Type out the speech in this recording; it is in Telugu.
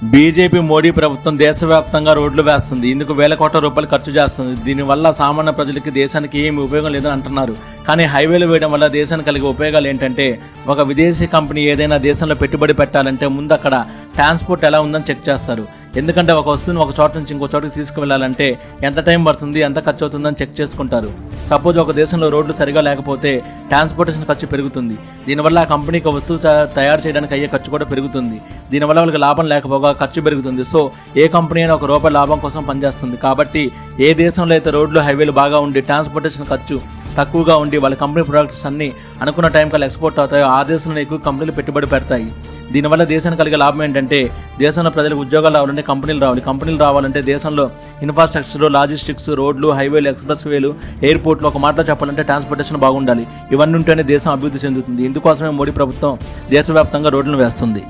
బీజేపీ మోడీ ప్రభుత్వం దేశవ్యాప్తంగా రోడ్లు వేస్తుంది. ఇందుకు వేల కోట్ల రూపాయలు ఖర్చు చేస్తుంది. దీనివల్ల సామాన్య ప్రజలకి దేశానికి ఏమి ఉపయోగం లేదని అంటున్నారు. కానీ హైవేలు వేయడం వల్ల దేశానికి కలిగే ఉపయోగాలు ఏంటంటే, ఒక విదేశీ కంపెనీ ఏదైనా దేశంలో పెట్టుబడి పెట్టాలంటే ముందు అక్కడ ట్రాన్స్పోర్ట్ ఎలా ఉందని చెక్ చేస్తారు. ఎందుకంటే ఒక వస్తువుని ఒక చోట నుంచి ఇంకో చోటుకి తీసుకువెళ్ళాలంటే ఎంత టైం పడుతుంది, ఎంత ఖర్చు అవుతుందని చెక్ చేసుకుంటారు. సపోజ్ ఒక దేశంలో రోడ్లు సరిగా లేకపోతే ట్రాన్స్పోర్టేషన్ ఖర్చు పెరుగుతుంది. దీనివల్ల ఆ కంపెనీకి వస్తువు తయారు చేయడానికి అయ్యే ఖర్చు కూడా పెరుగుతుంది. దీనివల్ల వాళ్ళకి లాభం లేకపోగా ఖర్చు పెరుగుతుంది. సో ఏ కంపెనీ అయినా ₹1 లాభం కోసం పనిచేస్తుంది. కాబట్టి ఏ దేశంలో అయితే రోడ్లు హైవేలు బాగా ఉండి ట్రాన్స్పోర్టేషన్ ఖర్చు తక్కువగా ఉండి వాళ్ళ కంపెనీ ప్రొడక్ట్స్ అన్ని అనుకున్న టైం కల్లా ఎక్స్పోర్ట్ అవుతాయో ఆ దేశంలో ఎక్కువ కంపెనీలు పెట్టుబడి పెడతాయి. దీనివల్ల దేశానికి కలిగే లాభం ఏంటంటే, దేశంలో ప్రజలకు ఉద్యోగాలు రావాలంటే కంపెనీలు రావాలంటే దేశంలో ఇన్ఫ్రాస్ట్రక్చర్, లాజిస్టిక్స్, రోడ్లు, హైవేలు, ఎక్స్ప్రెస్ వేలు, ఎయిర్పోర్ట్లు, ఒక మాటలో చెప్పాలంటే ట్రాన్స్పోర్టేషన్ బాగుండాలి. ఇవన్నీ ఉంటేనే దేశం అభివృద్ధి చెందుతుంది. ఇందుకోసమే మోడీ ప్రభుత్వం దేశవ్యాప్తంగా రోడ్లను వేస్తుంది.